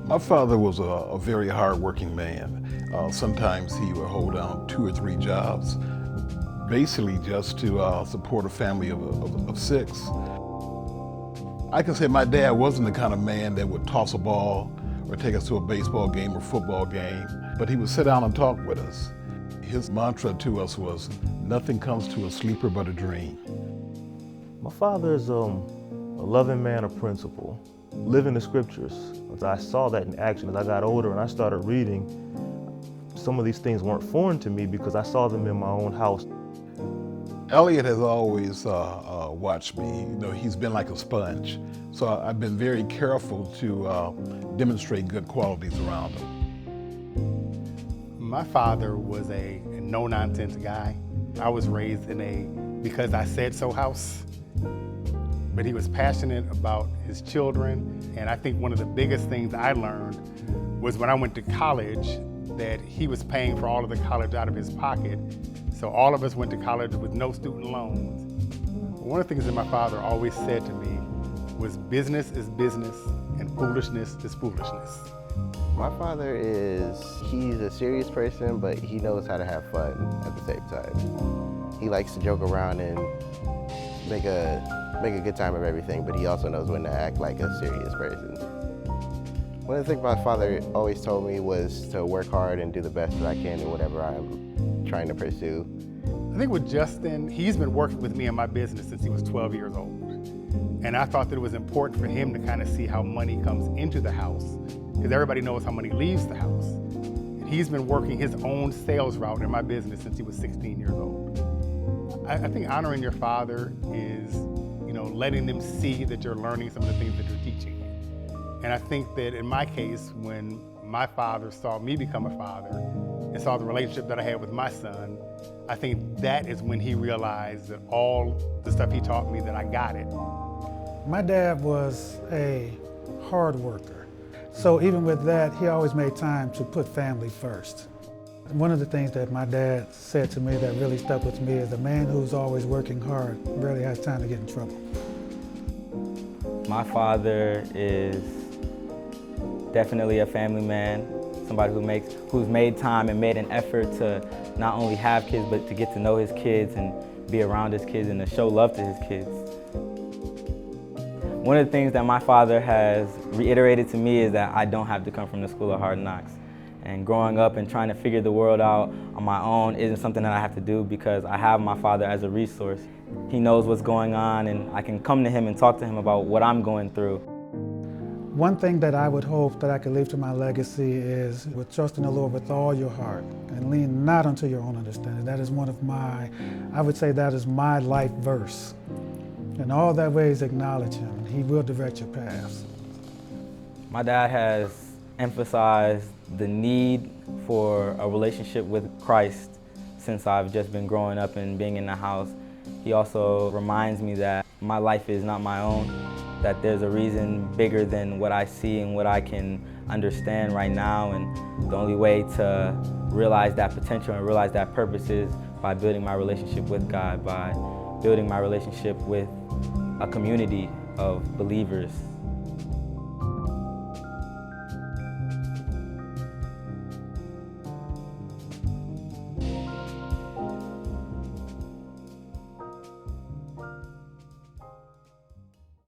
My father was a very hardworking man. Sometimes he would hold down 2 or 3 jobs, basically just to support a family of 6. I can say my dad wasn't the kind of man that would toss a ball or take us to a baseball game or football game, but he would sit down and talk with us. His mantra to us was, "Nothing comes to a sleeper but a dream." My father is a loving man of principle, living the scriptures. I saw that in action as I got older and I started reading. Some of these things weren't foreign to me because I saw them in my own house. Elliot has always watched me. You know, he's been like a sponge. So I've been very careful to demonstrate good qualities around him. My father was a no-nonsense guy. I was raised in a because I said so house. But he was passionate about his children. And I think one of the biggest things I learned was when I went to college that he was paying for all of the college out of his pocket. So all of us went to college with no student loans. One of the things that my father always said to me was business is business and foolishness is foolishness. My father he's a serious person, but he knows how to have fun at the same time. He likes to joke around and make a good time of everything, but he also knows when to act like a serious person. One of the things my father always told me was to work hard and do the best that I can in whatever I'm trying to pursue. I think with Justin, he's been working with me in my business since he was 12 years old. And I thought that it was important for him to kind of see how money comes into the house, because everybody knows how money leaves the house. And he's been working his own sales route in my business since he was 16 years old. I think honoring your father is, letting them see that you're learning some of the things that you're teaching. And I think that in my case, when my father saw me become a father and saw the relationship that I had with my son, I think that is when he realized that all the stuff he taught me, that I got it. My dad was a hard worker. So even with that, he always made time to put family first. One of the things that my dad said to me that really stuck with me is a man who's always working hard rarely has time to get in trouble. My father is definitely a family man, somebody who's made time and made an effort to not only have kids, but to get to know his kids and be around his kids and to show love to his kids. One of the things that my father has reiterated to me is that I don't have to come from the school of hard knocks. And growing up and trying to figure the world out on my own isn't something that I have to do because I have my father as a resource. He knows what's going on and I can come to him and talk to him about what I'm going through. One thing that I would hope that I could leave to my legacy is with trusting the Lord with all your heart and lean not unto your own understanding. That is one of I would say that is my life verse. In all that ways acknowledge him. He will direct your paths. My dad has emphasized the need for a relationship with Christ since I've just been growing up and being in the house. He also reminds me that my life is not my own, that there's a reason bigger than what I see and what I can understand right now, and the only way to realize that potential and realize that purpose is by building my relationship with God, by building my relationship with a community of believers.